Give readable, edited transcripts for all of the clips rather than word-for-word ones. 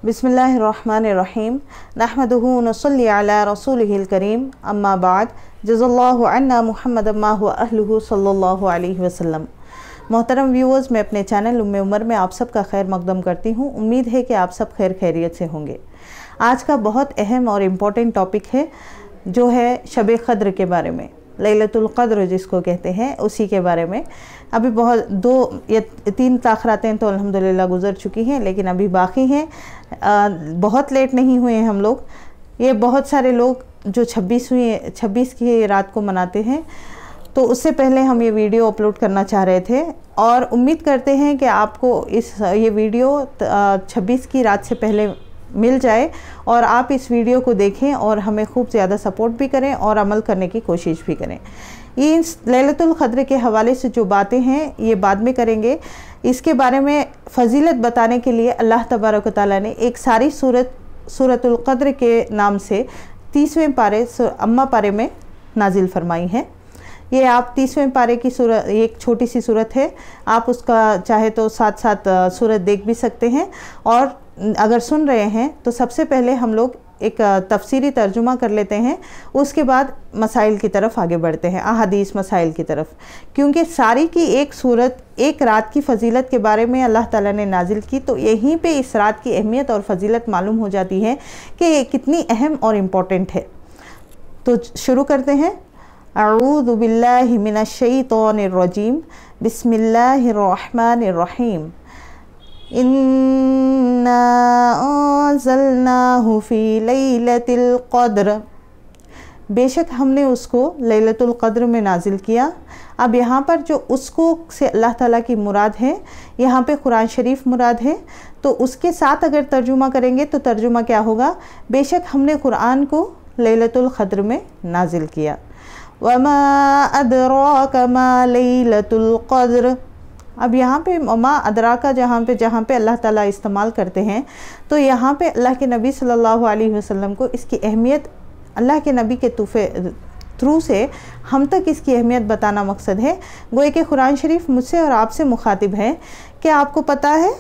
बिस्मिल्लाहिर्रहमानिर्रहीम नहमदुहु व नसल्ली अला रसूलिहिल करीम अम्मा बाद जज़ल्लाहु अन्ना मुहम्मद मा हुवा अहलुहु सल्लल्लाहु अलैहि वसल्लम। मोहतरम व्यूअर्स, मैं अपने चैनल उम्मे उमर में आप सब का खैर मकदम करती हूँ। उम्मीद है कि आप सब खैर खैरियत से होंगे। आज का बहुत अहम और इम्पॉर्टेंट टॉपिक है जो है शब क़द्र के बारे में, लैलतुल क़द्र जिसको कहते हैं, उसी के बारे में। अभी बहुत 2 या 3 ताख़रातें तो अल्हम्दुलिल्लाह गुज़र चुकी हैं, लेकिन अभी बाकी हैं। बहुत लेट नहीं हुए हैं हम लोग। ये बहुत सारे लोग जो 26 की रात को मनाते हैं, तो उससे पहले हम ये वीडियो अपलोड करना चाह रहे थे और उम्मीद करते हैं कि आपको ये वीडियो 26 की रात से पहले मिल जाए और आप इस वीडियो को देखें और हमें खूब ज़्यादा सपोर्ट भी करें और अमल करने की कोशिश भी करें। ये लैलतुल क़द्र के हवाले से जो बातें हैं ये बाद में करेंगे। इसके बारे में फ़जीलत बताने के लिए अल्लाह तबारक व तआला ने एक सारी सूरतुल क़द्र के नाम से 30वें पारे अम्मा पारे में नाजिल फरमाई है। ये आप 30वें पारे की सूरत, एक छोटी सी सूरत है, आप उसका चाहे तो साथ साथ सूरत देख भी सकते हैं। और अगर सुन रहे हैं तो सबसे पहले हम लोग एक तफसीरी तर्जुमा कर लेते हैं, उसके बाद मसाइल की तरफ आगे बढ़ते हैं, अहादीस मसाइल की तरफ। क्योंकि सारी की एक सूरत एक रात की फ़जीलत के बारे में अल्लाह ताला ने नाजिल की, तो यहीं पे इस रात की अहमियत और फ़जीलत मालूम हो जाती है कि ये कितनी अहम और इम्पॉर्टेंट है। तो शुरू करते हैं। अऊज़ु बिल्लाहि मिनश्शैतानिर रजीम, बिस्मिल्लाहिर्रहमानिर्रहीम। इन्ना अंज़लनाहु फ़ी लैलतिल क़द्र, बेशक हमने उसको लैलतुल क़द्र में नाजिल किया। अब यहाँ पर जो उसको से अल्लाह ताला की मुराद है, यहाँ पे कुरान शरीफ मुराद है, तो उसके साथ अगर तर्जुमा करेंगे तो तर्जुमा क्या होगा? बेशक हमने कुरान को लैलतुल क़द्र में नाजिल किया। वमा अदराका मा लैलतुल क़द्र। अब यहाँ पे मा अदराका जहाँ पे अल्लाह ताला इस्तेमाल करते हैं, तो यहाँ पे अल्लाह के नबी सल्लल्लाहु अलैहि वसल्लम को इसकी अहमियत अल्लाह के नबी के थ्रू से हम तक इसकी अहमियत बताना मकसद है। गोए कि कुरान शरीफ मुझसे और आपसे मुखातिब है कि आपको पता है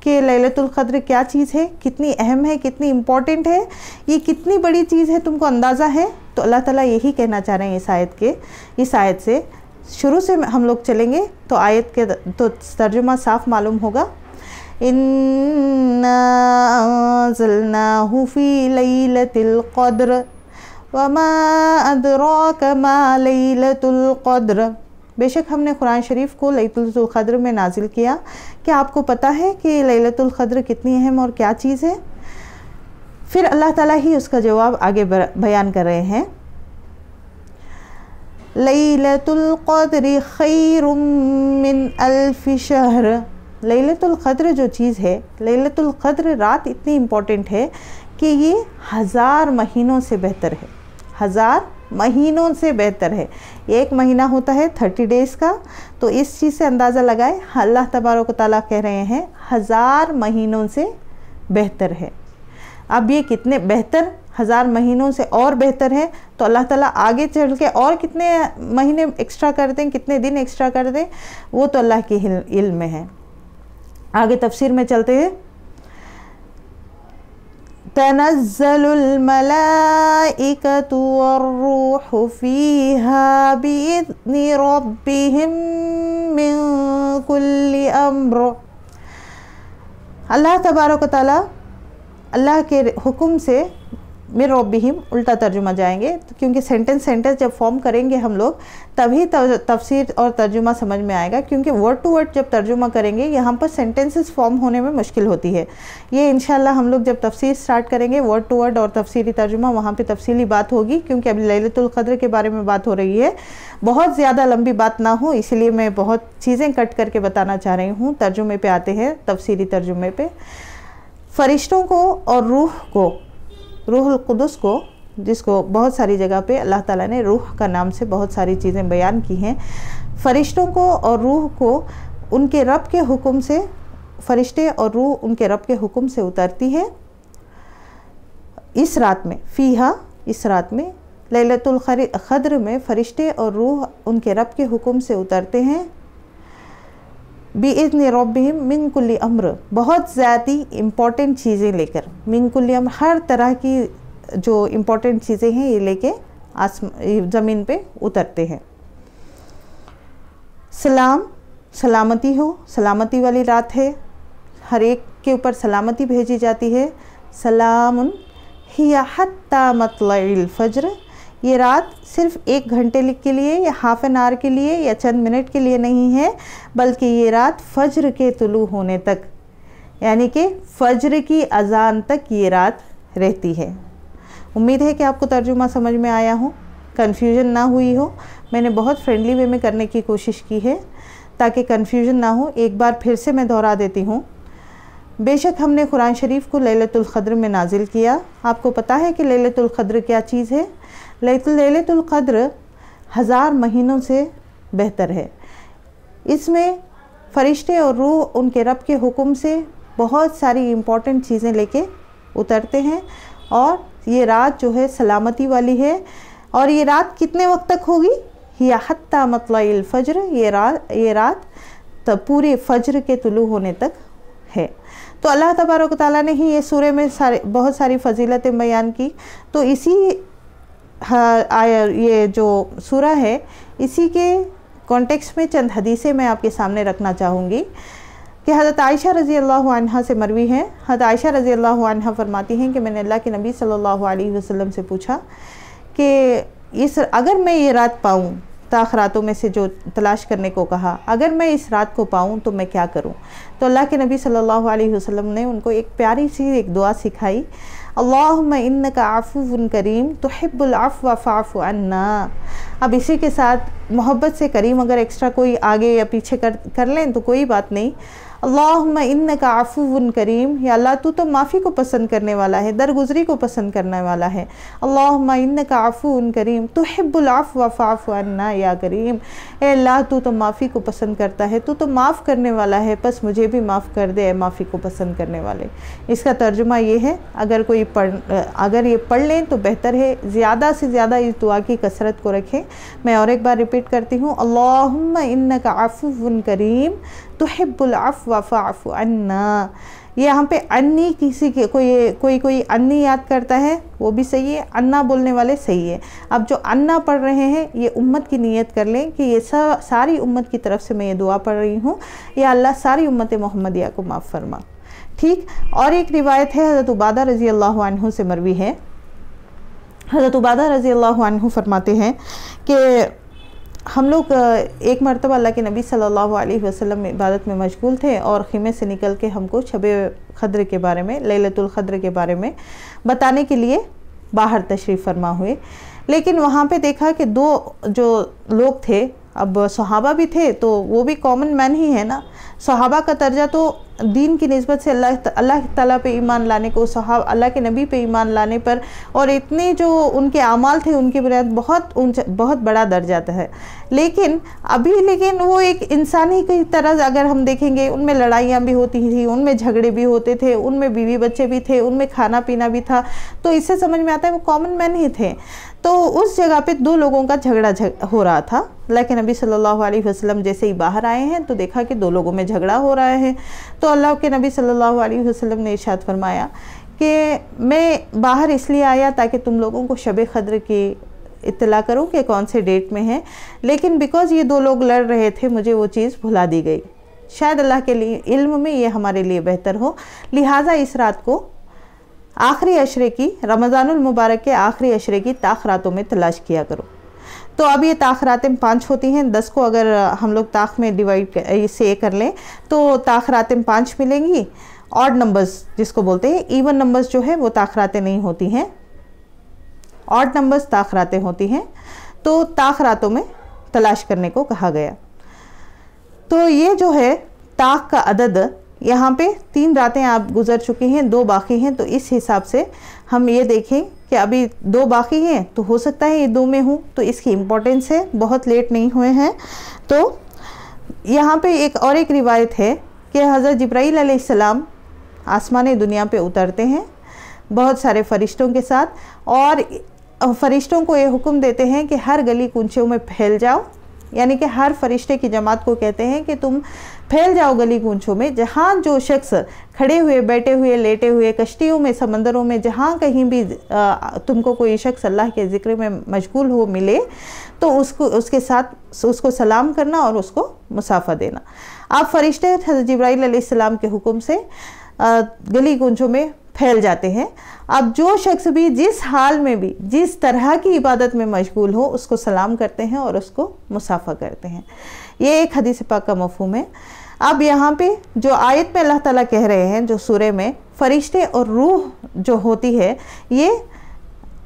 कि लैलतुल क़द्र क्या चीज़ है, कितनी अहम है, कितनी इम्पॉर्टेंट है, ये कितनी बड़ी चीज़ है, तुमको अंदाज़ा है? तो अल्लाह ताला यही कहना चाह रहे हैं इस आयत से। शुरू से हम लोग चलेंगे तो आयत के तो तर्जुमा साफ मालूम होगा। इन्ना अंज़लनाहु फ़ी लैलतिल क़द्र वमा अदराका मा लैलतुल क़द्र। बेशक हमने कुरान शरीफ को लैलतुल क़द्र में नाजिल किया। क्या आपको पता है कि लैलतुल क़द्र कितनी अहम और क्या चीज़ है? फिर अल्लाह ताला ही उसका जवाब आगे बयान कर रहे हैं। लैलतुल क़द्र खैरुम मिन अल्फ़ि शहर। लैलतुल क़द्र जो चीज़ है, लैलतुल क़द्र रात इतनी इम्पॉर्टेंट है कि ये 1000 महीनों से बेहतर है। 1000 महीनों से बेहतर है। एक महीना होता है 30 डेज़ का, तो इस चीज़ से अंदाज़ा लगाए अल्लाह तबारक व तआला कह रहे हैं 1000 महीनों से बेहतर है। अब ये कितने बेहतर, 1000 महीनों से और बेहतर है, तो अल्लाह ताला आगे चल के और कितने महीने एक्स्ट्रा कर दें, कितने दिन एक्स्ट्रा कर दें, वो तो अल्लाह के इल्म में है। आगे तफसीर में चलते हैं। तनज़्ज़लुल मलाइकतु वर्रूहु फ़ीहा बिइज़्नि रब्बिहिम मिन कुल्लि अम्र। अल्लाह तबारक व तआला अल्लाह के हुक्म से मिन रब्बिहिम उल्टा तर्जुमा जाएंगे, क्योंकि सेंटेंस जब फॉर्म करेंगे हम लोग तभी तफसीर और तर्जुमा समझ में आएगा। क्योंकि वर्ड टू वर्ड जब तर्जुमा करेंगे यहाँ पर सेंटेंसेस फॉर्म होने में मुश्किल होती है। ये इंशाल्लाह हम लोग जब तफसीर स्टार्ट करेंगे वर्ड टू वर्ड और तफसीरी तर्जुमा, वहाँ पे तफसीली बात होगी। क्योंकि अभी लैलतुल क़द्र के बारे में बात हो रही है, बहुत ज़्यादा लंबी बात ना हो, इसलिए मैं बहुत चीज़ें कट करके बताना चाह रही हूँ। तर्जुमे पे आते हैं, तफसीरी तर्जुमे पे। फ़रिश्तों को और रूहुल कुदस को, जिसको बहुत सारी जगह पे अल्लाह ताला ने रूह का नाम से बहुत सारी चीज़ें बयान की हैं। फ़रिश्तों को और रूह को उनके रब के हुक्म से, फ़रिश्ते और रूह उनके रब के हुक्म से उतरती है इस रात में। फ़ीहा, इस रात में, लैलतुल क़द्र में फ़रिश्ते और रूह उनके रब के हुक्म से उतरते हैं बिइज़्नि रब्बिहिम मिन कुल्ली अम्र, बहुत ज़्यादा इम्पॉर्टेंट चीज़ें लेकर, मिन कुल्ली अम्र हर तरह की जो इम्पॉर्टेंट चीज़ें हैं ये लेके ज़मीन पे उतरते हैं। सलाम, सलामती हो, सलामती वाली रात है, हर एक के ऊपर सलामती भेजी जाती है। सलामुन हिया हत्ता मतलइल फज्र, ये रात सिर्फ 1 घंटे के लिए या हाफ एन आवर के लिए या चंद मिनट के लिए नहीं है, बल्कि ये रात फज्र के तुलू होने तक, यानी कि फज्र की अजान तक ये रात रहती है। उम्मीद है कि आपको तर्जुमा समझ में आया हो, कन्फ्यूजन ना हुई हो। मैंने बहुत फ्रेंडली वे में करने की कोशिश की है ताकि कन्फ्यूजन ना हो। एक बार फिर से मैं दोहरा देती हूँ, बेशक हमने कुरान शरीफ को लैलतुल क़द्र में नाजिल किया। आपको पता है कि लैलतुल क़द्र क्या चीज़ है? लैलतुल क़द्र 1000 महीनों से बेहतर है। इसमें फ़रिश्ते और रूह उनके रब के हुक्म से बहुत सारी इम्पॉर्टेंट चीज़ें लेके उतरते हैं, और ये रात जो है सलामती वाली है। और ये रात कितने वक्त तक होगी? या हत्ता मतलइल फ़ज्र, ये रात तब पूरे फ़ज्र के तुलू होने तक है। तो अल्लाह तबारक व तआला ने ही ये सूरे में बहुत सारी फ़जीलतें बयान की। तो इसी ये जो सूरा है, इसी के कॉन्टेक्स्ट में चंद हदीसें मैं आपके सामने रखना चाहूँगी कि हज़रत आयशा रज़ी अल्लाह अन्हा से मरवी है। हज़रत आयशा रज़ी अल्लाह अन्हा फरमाती हैं कि मैंने अल्लाह के नबी सल्लल्लाहु अलैहि वसल्लम से पूछा कि अगर मैं ये रात पाऊँ, ताख रातों में से जो तलाश करने को कहा, अगर मैं इस रात को पाऊँ तो मैं क्या करूँ? तो अल्लाह के नबी सल्लल्लाहु अलैहि वसल्लम ने उनको एक प्यारी सी एक दुआ सिखाई, अल्लाहुम्मा इन्नका अफ़ुव्वुन करीम तुहिब्बुल अफ़्व फ़अफ़ु अन्ना। अब इसी के साथ मोहब्बत से करीम अगर एक्स्ट्रा कोई आगे या पीछे कर लें तो कोई बात नहीं। अल्लाहुम्मा इन्नका अफ़ुव्वुन करीम, या अल्लाह तू तो माफ़ी को पसंद करने वाला है, दरगुजरी को पसंद करने वाला है। अल्लाहुम्मा इन्नका अफ़ुव्वुन करीम तुहिब्बुल अफ़्व फ़अफ़ु अन्ना या करीम, ए अल्लाह तू तो माफ़ी को पसंद करता है, तू तो माफ़ करने वाला है, बस मुझे भी माफ़ कर दे, माफ़ी को पसंद करने वाले। इसका तर्जुमा ये है, अगर ये पढ़ लें तो बेहतर है। ज़्यादा से ज़्यादा इस दुआ की कसरत को रखें। मैं और एक बार रिपीट करती हूँ, अल्लाहुम्मा इन्नका अफ़ुव्वुन करीम तुहिब्बुल अफ़्व फ़अफ़ु अन्ना। यहाँ पे अन्नी किसी के कोई अन्नी याद करता है वो भी सही है, अन्ना बोलने वाले सही है। अब जो अन्ना पढ़ रहे हैं ये उम्मत की नीयत कर लें कि ये सारी उम्मत की तरफ से मैं ये दुआ पढ़ रही हूँ, या अल्लाह सारी उम्मत मोहम्मदिया को माफ़ फरमा। ठीक। और एक रिवायत है हज़रत उबादा रज़ी अल्लाह अन्हु से मरवी है। हज़रत उबादा रज़ी अल्लाह अन्हु फरमाते हैं कि हम लोग एक मरतबा अल्लाह के नबी सल्लल्लाहु अलैहि वसल्लम इबादत में मशगूल थे और ख़ीमे से निकल के हमको शबे क़द्र के बारे में, लैलतुल क़द्र के बारे में बताने के लिए बाहर तशरीफ़ फरमा हुए। लेकिन वहाँ पे देखा कि 2 जो लोग थे, अब सहाबा भी थे तो वो भी कॉमन मैन ही है ना। सहाबा का दर्जा तो दीन की निस्बत से अल्लाह ताला पे ईमान लाने को, अल्लाह के नबी पे ईमान लाने पर, और इतने जो उनके आमाल थे उनके बुनियाद बहुत बड़ा दर्जा है। लेकिन वो एक इंसानी की तरह अगर हम देखेंगे, उनमें लड़ाइयाँ भी होती थी, उनमें झगड़े भी होते थे, उनमें बीवी बच्चे भी थे, उनमें खाना पीना भी था। तो इससे समझ में आता है वो कॉमन मैन ही थे। तो उस जगह पे 2 लोगों का झगड़ा हो रहा था। अल्लाह के नबी सल्लल्लाहु अलैहि वसल्लम जैसे ही बाहर आए हैं तो देखा कि 2 लोगों में झगड़ा हो रहा है। तो अल्लाह के नबी सल्लल्लाहु अलैहि वसल्लम ने इरशाद फरमाया कि मैं बाहर इसलिए आया ताकि तुम लोगों को शब क़द्र की इत्तला करूं कि कौन से डेट में है, लेकिन बिकॉज़ ये 2 लोग लड़ रहे थे मुझे वो चीज़ भुला दी गई। शायद अल्लाह के लिए इल्म में ये हमारे लिए बेहतर हो, लिहाजा इस रात को आखिरी अशरे की, रमज़ानुल मुबारक के आखिरी अशरे की ताख रातों में तलाश किया करो। तो अब ये ताख रातें 5 होती हैं। 10 को अगर हम लोग ताख में डिवाइड से कर लें तो ताख रातें 5 मिलेंगी। ऑड नंबर्स जिसको बोलते हैं, इवन नंबर्स जो है वो ताख रातें नहीं होती हैं, ऑड नंबर्स ताख रातें होती हैं। तो ताख रातों में तलाश करने को कहा गया। तो ये जो है ताख का अदद, यहाँ पे 3 रातें आप गुजर चुकी हैं, 2 बाकी हैं। तो इस हिसाब से हम ये देखें कि अभी 2 बाकी हैं, तो हो सकता है ये 2 में हूँ, तो इसकी इम्पोर्टेंस है, बहुत लेट नहीं हुए हैं। तो यहाँ पे एक रिवायत है कि हज़रत जिब्राईल अलैहिस्सलाम आसमानी दुनिया पे उतरते हैं बहुत सारे फ़रिश्तों के साथ, और फ़रिश्तों को ये हुक्म देते हैं कि हर गली कूंचों में फैल जाओ यानी कि हर फरिश्ते की जमात को कहते हैं कि तुम फैल जाओ गली कूंचों में, जहाँ जो शख्स खड़े हुए, बैठे हुए, लेटे हुए, कश्तियों में, समंदरों में, जहाँ कहीं भी तुमको कोई शख्स अल्लाह के ज़िक्र में मशगूल हो मिले तो उसके साथ उसको सलाम करना और उसको मुसाफा देना। आप फरिश्ते हज़रत जिब्राईल अलैहिस्सलाम के हुक्म से गली कूंचों में फैल जाते हैं। अब जो शख्स भी जिस हाल में भी जिस तरह की इबादत में मशगूल हो उसको सलाम करते हैं और उसको मुसाफा करते हैं। ये एक हदीस पाक का मफ़हूम है। अब यहाँ पे जो आयत में अल्लाह ताला कह रहे हैं, जो सूरे में फरिश्ते और रूह जो होती है ये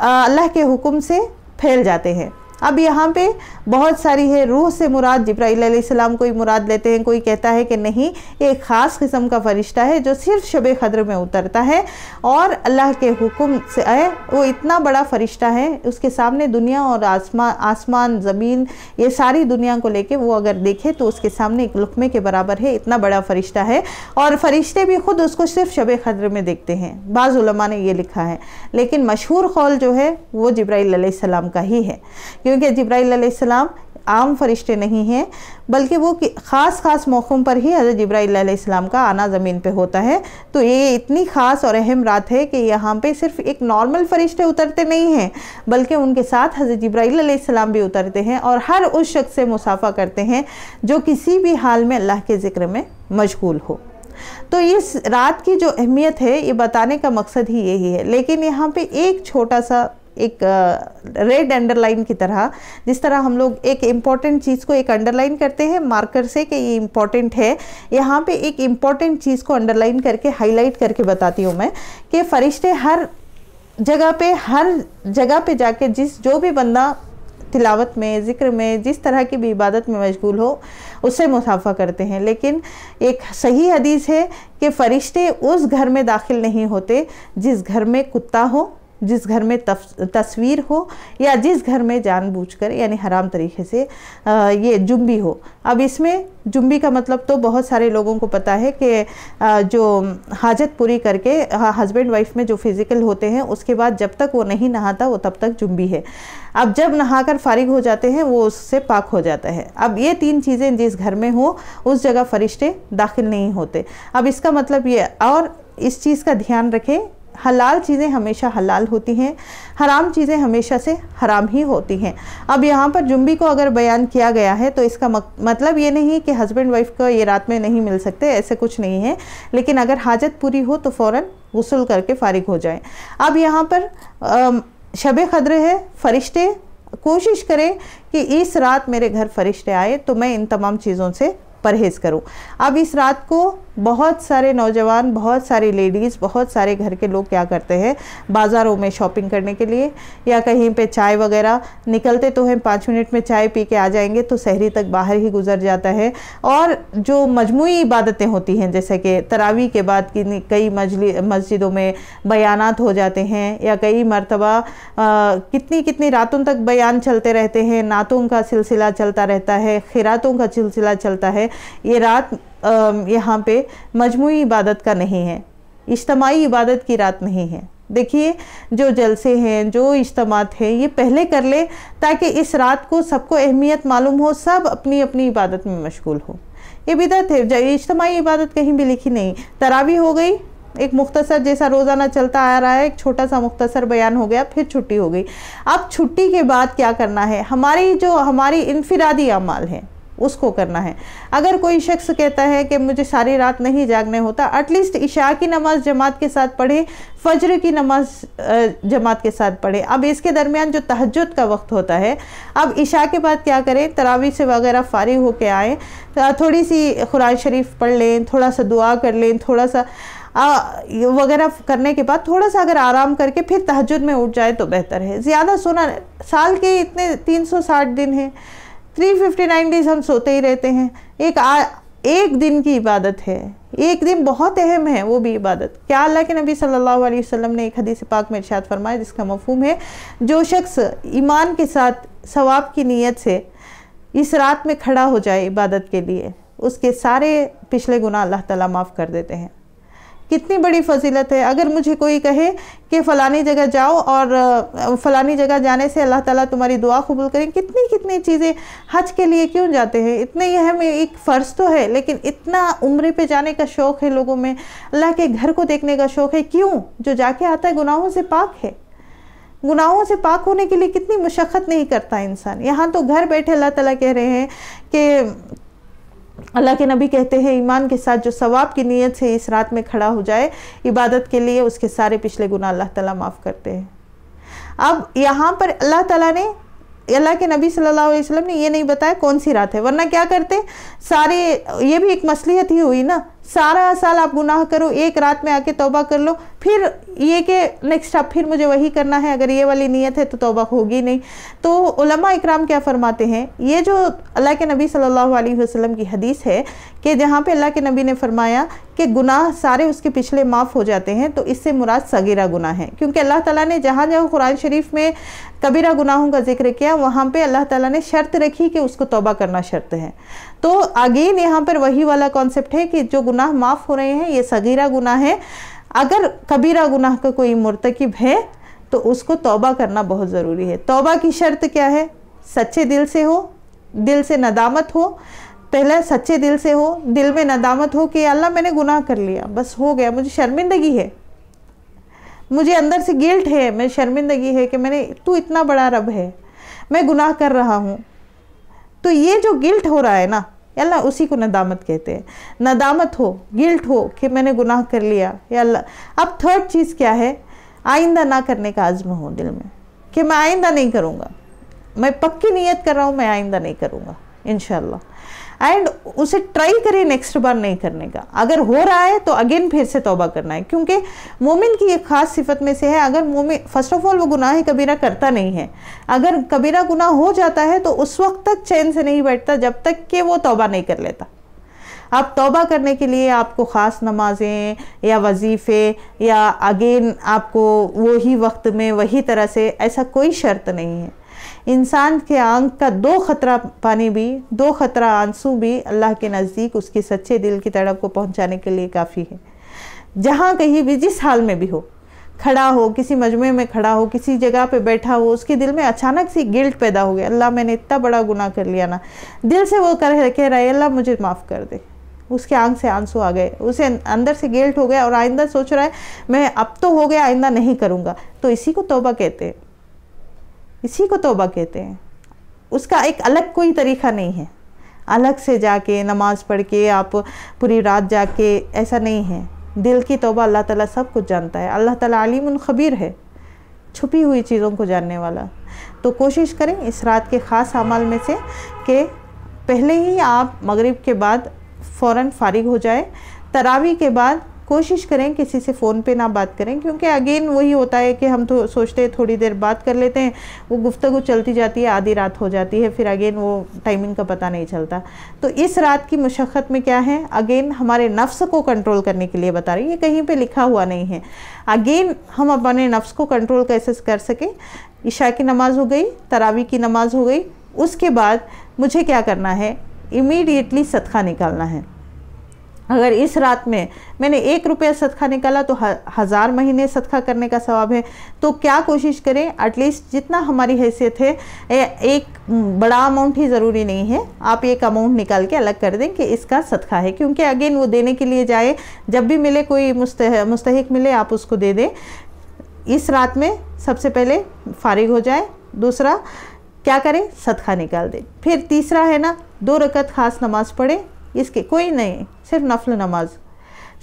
अल्लाह के हुक्म से फैल जाते हैं। अब यहाँ पे बहुत सारी है, रूह से मुराद जिब्राईल अलैहिस्सलाम कोई मुराद लेते हैं, कोई कहता है कि नहीं ये एक ख़ास किस्म का फ़रिश्ता है जो सिर्फ शब क़द्र में उतरता है और अल्लाह के हुक्म से है। वो इतना बड़ा फ़रिश्ता है, उसके सामने दुनिया और आसमान ज़मीन ये सारी दुनिया को लेके वो अगर देखे तो उसके सामने एक लुक़मे के बराबर है, इतना बड़ा फ़रिश्ता है। और फ़रिश्ते भी ख़ुद उसको सिर्फ शब क़द्र में देखते हैं, बाज़ उलमा ने ये लिखा है, लेकिन मशहूर कौल जो है वो जिब्राईल अलैहिस्सलाम का ही है, क्योंकि जिब्राईल अलैहिस्सलाम आम फरिश्ते नहीं हैं, बल्कि वो ख़ास मौक़ों पर ही हज़रत जिब्राईल अलैहिस्सलाम का आना ज़मीन पे होता है। तो ये इतनी ख़ास और अहम रात है कि यहाँ पे सिर्फ एक नॉर्मल फ़रिश्ते उतरते नहीं हैं, बल्कि उनके साथ हज़रत जिब्राईल अलैहिस्सलाम भी उतरते हैं और हर उस शख्स से मुसाफ़ा करते हैं जो किसी भी हाल में अल्लाह के ज़िक्र में मशगूल हो। तो इस रात की जो अहमियत है ये बताने का मकसद ही यही है। लेकिन यहाँ पे एक छोटा सा एक रेड अंडरलाइन की तरह, जिस तरह हम लोग एक इम्पॉर्टेंट चीज़ को एक अंडरलाइन करते हैं मार्कर से कि ये इम्पॉर्टेंट है, यहाँ पे एक इम्पॉर्टेंट चीज़ को अंडरलाइन करके हाईलाइट करके बताती हूँ मैं कि फ़रिश्ते हर जगह पे जाके जो भी बंदा तिलावत में, ज़िक्र में, जिस तरह की भी इबादत में मशगूल हो उससे मुसाफा करते हैं। लेकिन एक सही हदीस है कि फ़रिश्ते उस घर में दाखिल नहीं होते जिस घर में कुत्ता हो, जिस घर में तस्वीर हो या जिस घर में जानबूझकर यानी हराम तरीके से ये जुम्बी हो। अब इसमें जुम्बी का मतलब तो बहुत सारे लोगों को पता है कि जो हाजत पूरी करके हस्बैंड वाइफ में जो फिज़िकल होते हैं उसके बाद जब तक वो नहीं नहाता वो तब तक जुम्बी है। अब जब नहाकर फारिग हो जाते हैं वो उससे पाक हो जाता है। अब ये तीन चीज़ें जिस घर में हो उस जगह फ़रिश्ते दाखिल नहीं होते। अब इसका मतलब ये, और इस चीज़ का ध्यान रखें, हलाल चीज़ें हमेशा हलाल होती हैं, हराम चीज़ें हमेशा से हराम ही होती हैं। अब यहाँ पर जुम्बी को अगर बयान किया गया है तो इसका मतलब ये नहीं कि हस्बैंड वाइफ को ये रात में नहीं मिल सकते, ऐसे कुछ नहीं है। लेकिन अगर हाजत पूरी हो तो फ़ौरन गुस्ल करके फ़ारिग हो जाएं। अब यहाँ पर शब क़द्र है, फ़रिश्ते कोशिश करें कि इस रात मेरे घर फ़रिश्ते आए तो मैं इन तमाम चीज़ों से परहेज़ करूं। अब इस रात को बहुत सारे नौजवान, बहुत सारी लेडीज़, बहुत सारे घर के लोग क्या करते हैं, बाज़ारों में शॉपिंग करने के लिए या कहीं पे चाय वगैरह निकलते तो हैं, 5 मिनट में चाय पी के आ जाएंगे तो सहरी तक बाहर ही गुजर जाता है। और जो मजमूई इबादतें होती हैं जैसे कि तरावी के बाद की कई मस्जिदों में बयानात हो जाते हैं या कई मरतबा कितनी रातों तक बयान चलते रहते हैं, नातों का सिलसिला चलता रहता है, खिरातों का सिलसिला चलता है। ये रात यहाँ पे मजमूई इबादत का नहीं है, इज्तमाई इबादत की रात नहीं है। देखिए जो जलसे हैं, जो इज्तमात हैं, ये पहले कर ले ताकि इस रात को सबको अहमियत मालूम हो, सब अपनी अपनी इबादत में मशगूल हो। ये बिदअत है, इज्तमाई इबादत कहीं भी लिखी नहीं। तरावी हो गई, एक मुख्तसर जैसा रोज़ाना चलता आ रहा है, एक छोटा सा मुख्तसर बयान हो गया, फिर छुट्टी हो गई। अब छुट्टी के बाद क्या करना है, हमारी इनफिरादी अमाल हैं उसको करना है। अगर कोई शख्स कहता है कि मुझे सारी रात नहीं जागने होता, एटलीस्ट इशा की नमाज जमात के साथ पढ़े, फजर की नमाज जमात के साथ पढ़े। अब इसके दरमियान जो तहज्जुद का वक्त होता है, अब इशा के बाद क्या करें, तरावी से वगैरह फारिग होके आएँ, थोड़ी सी कुरान शरीफ पढ़ लें, थोड़ा सा दुआ कर लें, थोड़ा सा वगैरह करने के बाद थोड़ा सा अगर आराम करके फिर तहज्जुद में उठ जाए तो बेहतर है। ज़्यादा सोना, साल के इतने 360 दिन हैं, 359 डेज हम सोते ही रहते हैं। एक दिन की इबादत है, एक दिन बहुत अहम है, वो भी इबादत। क्या अल्लाह के नबी सल्लल्लाहु अलैहि वसल्लम ने एक हदीस पाक में इरशाद फरमाया जिसका मफहूम है, जो शख्स ईमान के साथ सवाब की नीयत से इस रात में खड़ा हो जाए इबादत के लिए, उसके सारे पिछले गुनाह अल्लाह ताला माफ़ कर देते हैं। कितनी बड़ी फजीलत है। अगर मुझे कोई कहे कि फ़लानी जगह जाओ और फ़लानी जगह जाने से अल्लाह ताला तुम्हारी दुआ कबूल करें, कितनी कितनी चीज़ें। हज के लिए क्यों जाते हैं? इतने ही हमें एक फ़र्ज़ तो है, लेकिन इतना उम्रे पे जाने का शौक़ है लोगों में, अल्लाह के घर को देखने का शौक़ है। क्यों? जो जाके आता है गुनाहों से पाक है। गुनाहों से पाक होने के लिए कितनी मशक्क़त नहीं करता इंसान। यहाँ तो घर बैठे अल्लाह ताला कह रहे हैं कि अल्लाह के नबी कहते हैं ईमान के साथ जो सवाब की नीयत से इस रात में खड़ा हो जाए इबादत के लिए, उसके सारे पिछले गुनाह अल्लाह ताला माफ़ करते हैं। अब यहाँ पर अल्लाह ताला ने, अल्लाह के नबी सल्लल्लाहु अलैहि वसल्लम ने ये नहीं बताया कौन सी रात है, वरना क्या करते सारे, ये भी एक मसलियत ही हुई ना, सारा साल आप गुनाह करो, एक रात में आके तौबा कर लो, फिर ये कि नेक्स्ट अब फिर मुझे वही करना है, अगर ये वाली नीयत है तो तौबा होगी नहीं। तो उलमा इकराम क्या फरमाते हैं, ये जो अल्लाह के नबी सल्लल्लाहु अलैहि वसल्लम की हदीस है कि जहाँ पे अल्लाह के नबी ने फरमाया कि गुनाह सारे उसके पिछले माफ़ हो जाते हैं, तो इससे मुराद सगीरा गुनाह है। क्योंकि अल्लाह ताला ने जहाँ जहाँ कुरान शरीफ में कबीरा गुनाहों का जिक्र किया, वहाँ पे अल्लाह ताला ने शर्त रखी कि उसको तौबा करना शर्त है। तो अगेन यहाँ पर वही वाला कॉन्सेप्ट है कि जो गुनाह माफ़ हो रहे हैं ये सगीरा गुनाह है। अगर कबीरा गुनाह का कोई मुर्तकिब है तो उसको तौबा करना बहुत ज़रूरी है। तौबा की शर्त क्या है? सच्चे दिल से हो, दिल से नदामत हो। पहले सच्चे दिल से हो, दिल में नदामत हो कि अल्लाह मैंने गुनाह कर लिया, बस हो गया, मुझे शर्मिंदगी है, मुझे अंदर से गिल्ट है, मैं शर्मिंदगी है कि मैंने, तू इतना बड़ा रब है, मैं गुनाह कर रहा हूँ। तो ये जो गिल्ट हो रहा है ना, अल्लाह उसी को नदामत कहते हैं। नदामत हो, गिल्ट हो कि मैंने गुनाह कर लिया, या अल्लाह। अब थर्ड चीज़ क्या है? आइंदा ना करने का आज़्म हो दिल में कि मैं आइंदा नहीं करूँगा, मैं पक्की नीयत कर रहा हूँ, मैं आइंदा नहीं करूँगा इंशाल्लाह। एंड उसे ट्राई करें नेक्स्ट बार नहीं करने का। अगर हो रहा है तो अगेन फिर से तौबा करना है, क्योंकि मोमिन की एक ख़ास सिफत में से है, अगर मोमिन फर्स्ट ऑफ ऑल वो गुनाह कबीरा करता नहीं है, अगर कबीरा गुनाह हो जाता है तो उस वक्त तक चैन से नहीं बैठता जब तक कि वो तौबा नहीं कर लेता। अब तौबा करने के लिए आपको ख़ास नमाजें या वजीफ़े या अगेन आपको वही वक्त में वही तरह से, ऐसा कोई शर्त नहीं है। इंसान के आंख का 2 ख़तरा पानी भी, 2 ख़तरा आंसू भी अल्लाह के नज़दीक उसके सच्चे दिल की तड़प को पहुंचाने के लिए काफ़ी है। जहाँ कहीं भी जिस हाल में भी हो, खड़ा हो, किसी मजमे में खड़ा हो, किसी जगह पे बैठा हो, उसके दिल में अचानक से गिल्ट पैदा हो गया, अल्लाह मैंने इतना बड़ा गुनाह कर लिया ना, दिल से वो कह रहा है अल्लाह मुझे माफ़ कर दे, उसके आंख से आंसू आ गए, उसे अंदर से गिल्ट हो गया और आइंदा सोच रहा है मैं अब तो हो गया, आइंदा नहीं करूँगा। तो इसी को तौबा कहते हैं, इसी को तौबा कहते हैं। उसका एक अलग कोई तरीक़ा नहीं है, अलग से जाके नमाज पढ़ के आप पूरी रात जाके, ऐसा नहीं है। दिल की तौबा अल्लाह ताला सब कुछ जानता है, अल्लाह ताला अलीमुन खबीर है, छुपी हुई चीज़ों को जानने वाला। तो कोशिश करें इस रात के ख़ास अमाल में से कि पहले ही आप मगरिब के बाद फ़ौरन फ़ारिग हो जाए। तरावी के बाद कोशिश करें किसी से फ़ोन पे ना बात करें, क्योंकि अगेन वही होता है कि हम तो सोचते हैं थोड़ी देर बात कर लेते हैं, वो गुफ्तगू चलती जाती है, आधी रात हो जाती है, फिर अगेन वो टाइमिंग का पता नहीं चलता। तो इस रात की मुशक्क़त में क्या है, अगेन हमारे नफ्स को कंट्रोल करने के लिए बता रही है, ये कहीं पे लिखा हुआ नहीं है। अगेन हम अपने नफ्स को कंट्रोल कैसे कर सकें। इशा की नमाज़ हो गई, तरावी की नमाज़ हो गई, उसके बाद मुझे क्या करना है, इमीडिएटली सदका निकालना है। अगर इस रात में मैंने 1 रुपया सदका निकाला तो 1000 महीने सदका करने का सवाब है। तो क्या कोशिश करें, एटलीस्ट जितना हमारी हैसियत है, एक बड़ा अमाउंट ही ज़रूरी नहीं है, आप एक अमाउंट निकाल के अलग कर दें कि इसका सदका है, क्योंकि अगेन वो देने के लिए जाए, जब भी मिले कोई मुस्तहिक मिले आप उसको दे दें। इस रात में सबसे पहले फ़ारिग हो जाए, दूसरा क्या करें, सदका निकाल दें। फिर तीसरा है ना, 2 रकत ख़ास नमाज़ पढ़े, इसके कोई नहीं, सिर्फ नफल नमाज,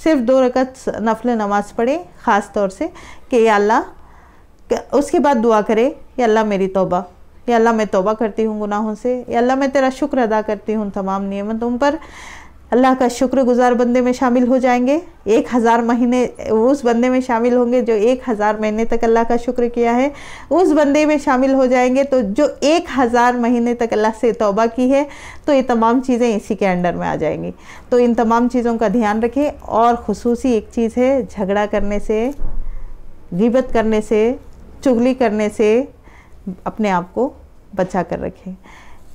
सिर्फ 2 रकत नफल नमाज पढ़े ख़ास तौर से कि या अल्लाह। उसके बाद दुआ करे, या अल्लाह मेरी तौबा, या अल्लाह मैं तौबा करती हूँ गुनाहों से, या अल्लाह मैं तेरा शुक्र अदा करती हूँ तमाम नियमतों पर। अल्लाह का शुक्रगुजार बंदे में शामिल हो जाएंगे। 1000 महीने उस बंदे में शामिल होंगे जो 1000 महीने तक अल्लाह का शुक्र किया है, उस बंदे में शामिल हो जाएंगे तो जो 1000 महीने तक अल्लाह से तौबा की है। तो ये तमाम चीज़ें इसी के अंडर में आ जाएंगी। तो इन तमाम चीज़ों का ध्यान रखें। और ख़ुसूसी एक चीज़ है, झगड़ा करने से, ग़ीबत करने से, चुगली करने से अपने आप को बचा कर रखें।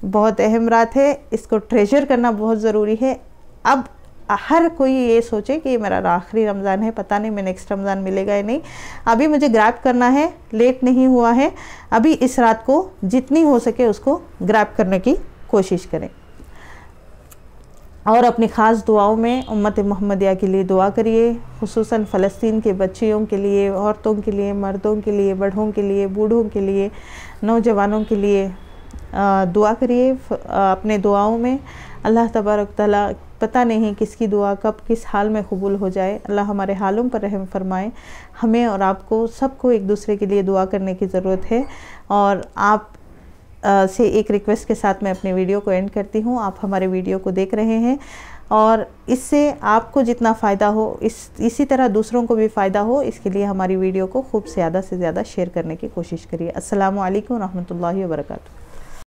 बहुत अहम रात है, इसको ट्रेजर करना बहुत ज़रूरी है। अब हर कोई ये सोचे कि ये मेरा आखिरी रमज़ान है, पता नहीं मैं नेक्स्ट रमज़ान मिलेगा या नहीं, अभी मुझे ग्रैब करना है, लेट नहीं हुआ है, अभी इस रात को जितनी हो सके उसको ग्रैब करने की कोशिश करें। और अपनी ख़ास दुआओं में उम्मत मोहम्मदिया के लिए दुआ करिए, खुसूसन फ़लस्तीन के बच्चियों के लिए, औरतों के लिए, मर्दों के लिए, बूढ़ों के लिए, बूढ़ों के लिए, नौजवानों के लिए दुआ करिए। अपने दुआओं में अल्लाह तबारक तआला, पता नहीं किसकी दुआ कब किस हाल में कबूल हो जाए। अल्लाह हमारे हालों पर रहम फरमाए। हमें और आपको सबको एक दूसरे के लिए दुआ करने की ज़रूरत है। और आप से एक रिक्वेस्ट के साथ मैं अपने वीडियो को एंड करती हूँ। आप हमारे वीडियो को देख रहे हैं और इससे आपको जितना फ़ायदा हो, इसी तरह दूसरों को भी फ़ायदा हो, इसके लिए हमारी वीडियो को खूब ज़्यादा से ज़्यादा शेयर करने की कोशिश करिए। अस्सलामु अलैकुम रहमतुल्लाहि व बरकातुहू।